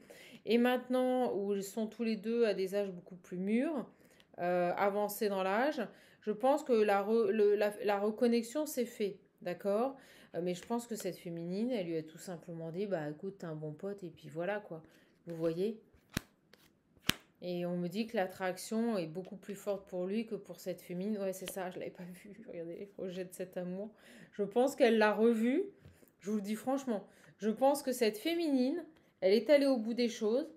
et maintenant où ils sont tous les deux à des âges beaucoup plus mûrs, avancés dans l'âge, je pense que la reconnexion s'est faite, d'accord? Mais je pense que cette féminine, elle lui a tout simplement dit, bah écoute, t'es un bon pote, et puis voilà quoi. Vous voyez? Et on me dit que l'attraction est beaucoup plus forte pour lui que pour cette féminine. Ouais, c'est ça, je l'avais pas vu. Regardez les projets de cet amour. Je pense qu'elle l'a revu. Je vous le dis franchement. Je pense que cette féminine, elle est allée au bout des choses.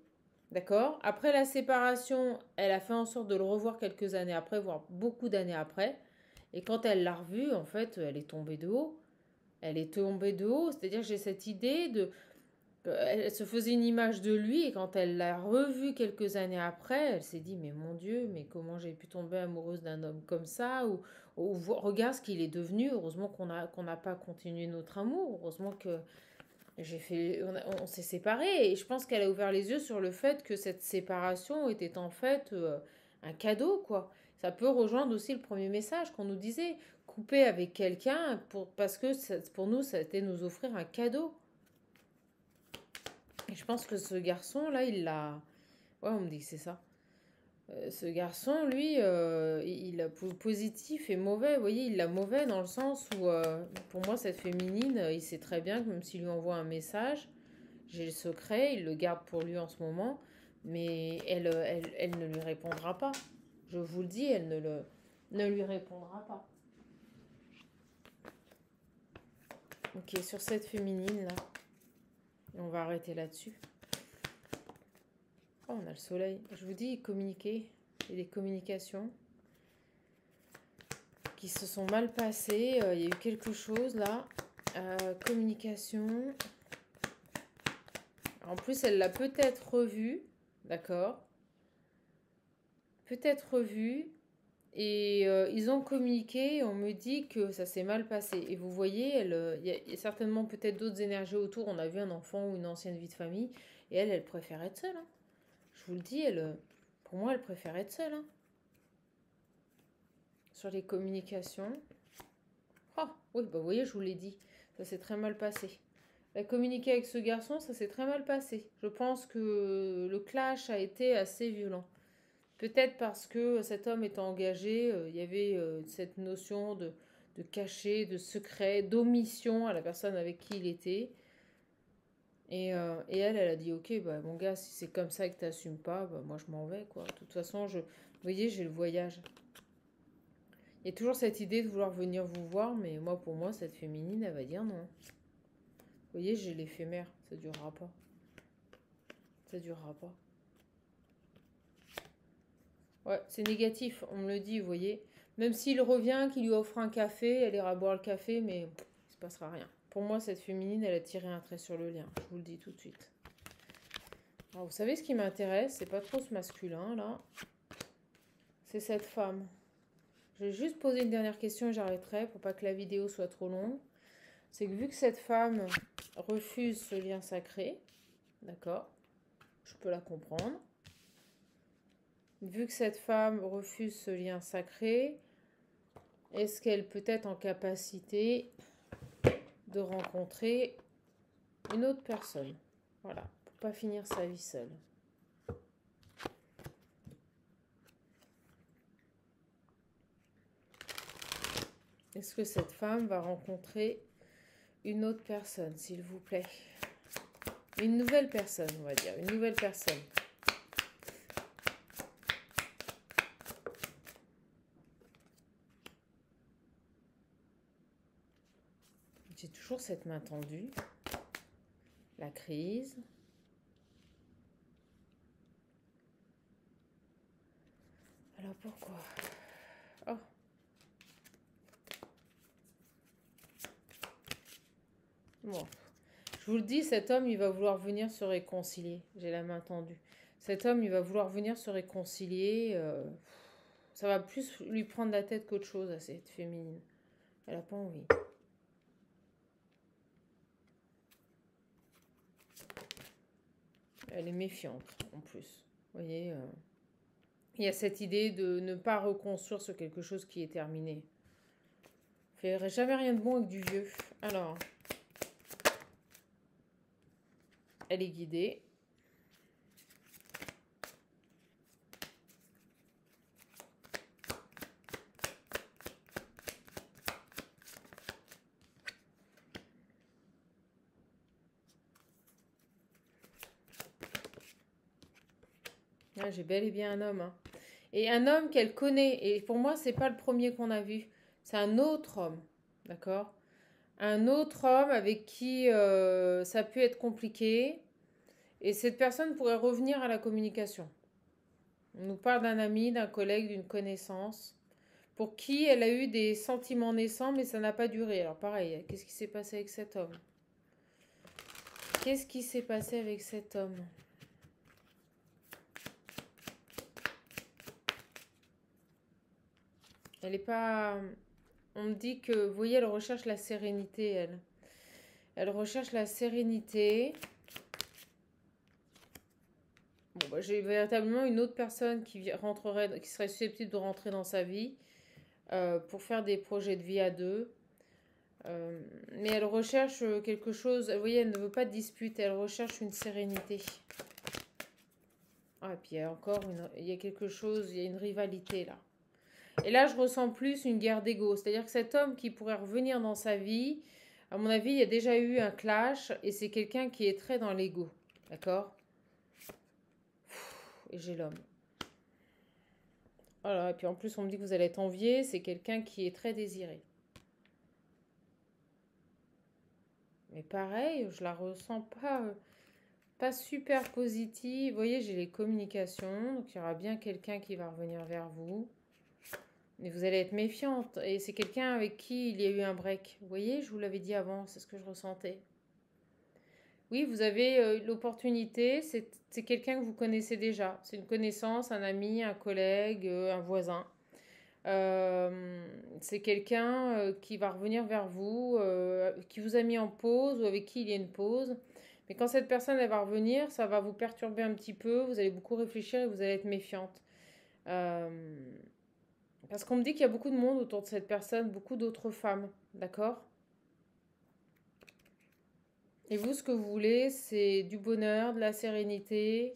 D'accord? Après la séparation, elle a fait en sorte de le revoir quelques années après, voire beaucoup d'années après. Et quand elle l'a revu, en fait, elle est tombée de haut. Elle est tombée de haut, c'est-à-dire que j'ai cette idée de... Elle se faisait une image de lui et quand elle l'a revu quelques années après, elle s'est dit, mais mon Dieu, mais comment j'ai pu tomber amoureuse d'un homme comme ça ou regarde ce qu'il est devenu. Heureusement qu'on n'a pas continué notre amour. Heureusement que on s'est séparés et je pense qu'elle a ouvert les yeux sur le fait que cette séparation était en fait un cadeau, quoi. Ça peut rejoindre aussi le premier message qu'on nous disait, couper avec quelqu'un parce que pour nous, ça a été nous offrir un cadeau. Et je pense que ce garçon, là, il l'a... Ouais, on me dit que c'est ça. Ce garçon, lui, il a positif et mauvais. Vous voyez, il l'a mauvais dans le sens où, pour moi, cette féminine, il sait très bien que même s'il lui envoie un message, j'ai le secret, il le garde pour lui en ce moment, mais elle ne lui répondra pas. Je vous le dis, ne lui répondra pas. Ok, sur cette féminine là, on va arrêter là-dessus. Oh, on a le soleil. Je vous dis, communiquer et des communications qui se sont mal passées. Il y a eu quelque chose là. Communication. En plus, elle l'a peut-être revu, d'accord? Peut-être revu. Et ils ont communiqué, et on me dit que ça s'est mal passé. Et vous voyez, il y a certainement peut-être d'autres énergies autour. On a vu un enfant ou une ancienne vie de famille. Et elle préfère être seule, hein. Je vous le dis, pour moi, elle préfère être seule, hein. Sur les communications. Oh, oui, bah vous voyez, je vous l'ai dit. Ça s'est très mal passé. Elle a communiqué avec ce garçon, ça s'est très mal passé. Je pense que le clash a été assez violent. Peut-être parce que cet homme était engagé, il y avait cette notion de cachet, de secret, d'omission à la personne avec qui il était. Et elle a dit, ok, bah, mon gars, si c'est comme ça que tu n'assumes pas, bah, moi je m'en vais, quoi. De toute façon, vous voyez, j'ai le voyage. Il y a toujours cette idée de vouloir venir vous voir, mais moi, pour moi, cette féminine, elle va dire non. Vous voyez, j'ai l'éphémère, ça durera pas. Ça durera pas. Ouais, c'est négatif, on me le dit, vous voyez. Même s'il revient, qu'il lui offre un café, elle ira boire le café, mais il se passera rien. Pour moi, cette féminine, elle a tiré un trait sur le lien, je vous le dis tout de suite. Alors, vous savez ce qui m'intéresse, c'est pas trop ce masculin, là. C'est cette femme. Je vais juste poser une dernière question et j'arrêterai pour pas que la vidéo soit trop longue. C'est que vu que cette femme refuse ce lien sacré, d'accord, je peux la comprendre. Vu que cette femme refuse ce lien sacré, est-ce qu'elle peut être en capacité de rencontrer une autre personne? Voilà, pour pas finir sa vie seule. Est-ce que cette femme va rencontrer une autre personne, s'il vous plaît? Une nouvelle personne, on va dire, une nouvelle personne. J'ai toujours cette main tendue. La crise. Alors pourquoi? Oh. Bon. Je vous le dis, cet homme, il va vouloir venir se réconcilier. J'ai la main tendue. Cet homme, il va vouloir venir se réconcilier. Ça va plus lui prendre la tête qu'autre chose à cette féminine. Elle n'a pas envie. Elle est méfiante, en plus. Vous voyez, il y a cette idée de ne pas reconstruire sur quelque chose qui est terminé. On ne ferait jamais rien de bon avec du vieux. Alors, elle est guidée. Ah, j'ai bel et bien un homme, hein. Et un homme qu'elle connaît. Et pour moi, c'est pas le premier qu'on a vu. C'est un autre homme. D'accord? Un autre homme avec qui ça a pu être compliqué. Et cette personne pourrait revenir à la communication. On nous parle d'un ami, d'un collègue, d'une connaissance, pour qui elle a eu des sentiments naissants, mais ça n'a pas duré. Alors pareil, qu'est-ce qui s'est passé avec cet homme? Qu'est-ce qui s'est passé avec cet homme? Elle n'est pas... On me dit que, vous voyez, elle recherche la sérénité, elle. Elle recherche la sérénité. Bon, bah, j'ai véritablement une autre personne qui rentrerait, qui serait susceptible de rentrer dans sa vie pour faire des projets de vie à deux. Mais elle recherche quelque chose. Vous voyez, elle ne veut pas de dispute. Elle recherche une sérénité. Ah, et puis il y a encore il y a quelque chose, il y a une rivalité là. Et là, je ressens plus une guerre d'ego. C'est-à-dire que cet homme qui pourrait revenir dans sa vie, à mon avis, il y a déjà eu un clash et c'est quelqu'un qui est très dans l'ego. D'accord? Et j'ai l'homme. Voilà, et puis en plus, on me dit que vous allez être envié. C'est quelqu'un qui est très désiré. Mais pareil, je la ressens pas super positive. Vous voyez, j'ai les communications. Donc, il y aura bien quelqu'un qui va revenir vers vous. Mais vous allez être méfiante. Et c'est quelqu'un avec qui il y a eu un break. Vous voyez, je vous l'avais dit avant, c'est ce que je ressentais. Oui, vous avez l'opportunité. C'est quelqu'un que vous connaissez déjà. C'est une connaissance, un ami, un collègue, un voisin. C'est quelqu'un qui va revenir vers vous, qui vous a mis en pause ou avec qui il y a une pause. Mais quand cette personne elle va revenir, ça va vous perturber un petit peu. Vous allez beaucoup réfléchir et vous allez être méfiante. Euh, Parce qu'on me dit qu'il y a beaucoup de monde autour de cette personne, beaucoup d'autres femmes, d'accord? Et vous, ce que vous voulez, c'est du bonheur, de la sérénité,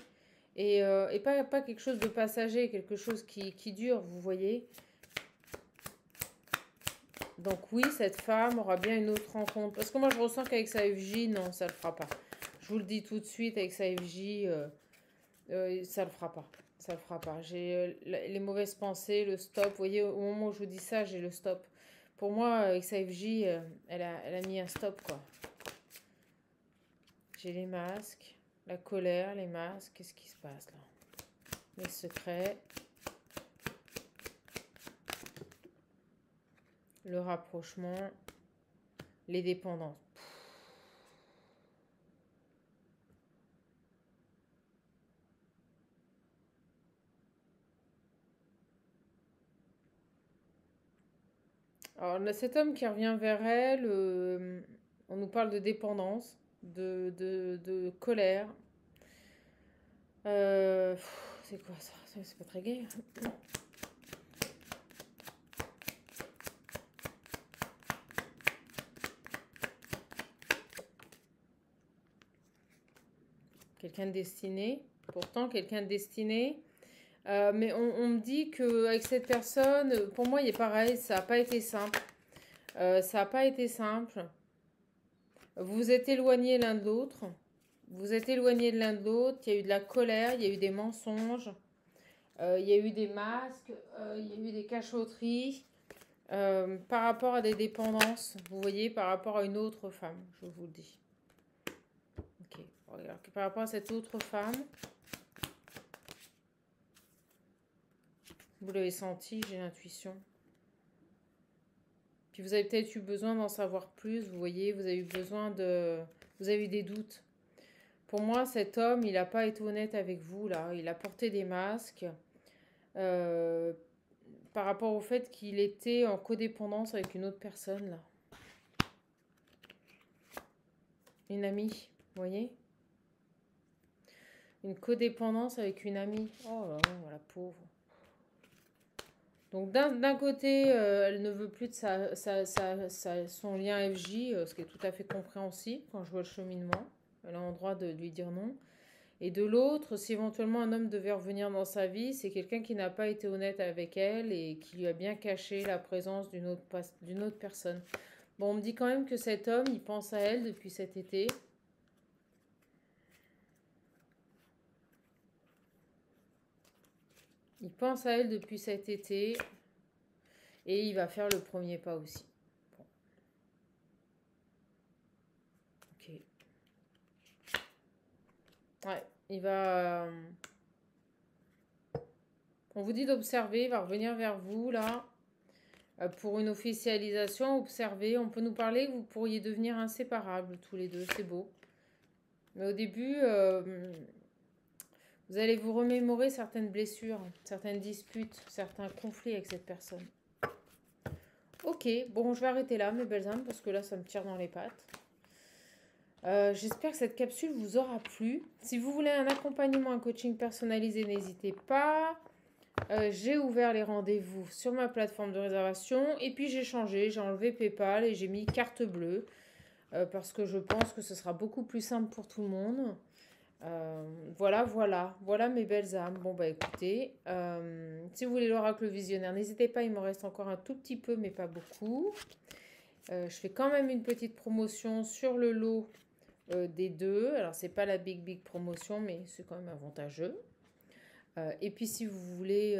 et pas quelque chose de passager, quelque chose qui dure, vous voyez? Donc oui, cette femme aura bien une autre rencontre. Parce que moi, je ressens qu'avec sa FJ, non, ça ne le fera pas. Je vous le dis tout de suite, avec sa FJ, ça ne le fera pas. Ça ne le fera pas. J'ai les mauvaises pensées, le stop. Vous voyez, au moment où je vous dis ça, j'ai le stop. Pour moi, avec sa FJ, elle a mis un stop, quoi. J'ai les masques, la colère, les masques. Qu'est-ce qui se passe, là? Les secrets, le rapprochement, les dépendances. Alors, on a cet homme qui revient vers elle. On nous parle de dépendance, de colère. C'est quoi ça? C'est pas très gai. Quelqu'un de destiné. Pourtant, quelqu'un de destiné. Mais on me dit qu'avec cette personne, pour moi, il est pareil. Ça n'a pas été simple. Ça n'a pas été simple. Vous vous êtes éloignés l'un de l'autre. Vous êtes éloignés de l'un de l'autre. Il y a eu de la colère, il y a eu des mensonges, il y a eu des masques, il y a eu des cachotteries par rapport à des dépendances. Vous voyez, par rapport à une autre femme, je vous le dis. Ok. Alors, par rapport à cette autre femme, vous l'avez senti, j'ai l'intuition. Puis vous avez peut-être eu besoin d'en savoir plus, vous voyez, vous avez eu besoin de... Vous avez eu des doutes. Pour moi, cet homme, il n'a pas été honnête avec vous, là. Il a porté des masques euh, par rapport au fait qu'il était en codépendance avec une autre personne, là. Une amie, vous voyez? Une codépendance avec une amie. Oh là là, la pauvre. Donc d'un côté, elle ne veut plus de son lien FJ, ce qui est tout à fait compréhensible quand je vois le cheminement. Elle a le droit de lui dire non. Et de l'autre, si éventuellement un homme devait revenir dans sa vie, c'est quelqu'un qui n'a pas été honnête avec elle et qui lui a bien caché la présence d'une autre personne. Bon, on me dit quand même que cet homme, il pense à elle depuis cet été. Il pense à elle depuis cet été et il va faire le premier pas aussi. Bon. Ok. Ouais, il va... on vous dit d'observer, il va revenir vers vous, là. Pour une officialisation, observez. On peut nous parler que vous pourriez devenir inséparables tous les deux, c'est beau. Mais au début, vous allez vous remémorer certaines blessures, certaines disputes, certains conflits avec cette personne. Ok, bon, je vais arrêter là, mes belles âmes, parce que là, ça me tire dans les pattes. J'espère que cette capsule vous aura plu. Si vous voulez un accompagnement, un coaching personnalisé, n'hésitez pas. J'ai ouvert les rendez-vous sur ma plateforme de réservation. Et puis j'ai changé, j'ai enlevé PayPal et j'ai mis carte bleue. Parce que je pense que ce sera beaucoup plus simple pour tout le monde. Voilà mes belles âmes. Bon bah écoutez, si vous voulez l'oracle visionnaire, n'hésitez pas, il me reste encore un tout petit peu, mais pas beaucoup. Je fais quand même une petite promotion sur le lot des deux. Alors c'est pas la big promotion, mais c'est quand même avantageux. Et puis si vous voulez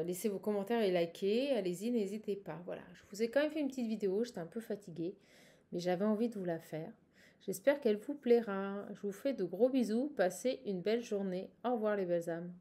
laisser vos commentaires et liker, allez-y, n'hésitez pas. Voilà, je vous ai quand même fait une petite vidéo, j'étais un peu fatiguée, mais j'avais envie de vous la faire. J'espère qu'elle vous plaira. Je vous fais de gros bisous. Passez une belle journée. Au revoir les belles âmes.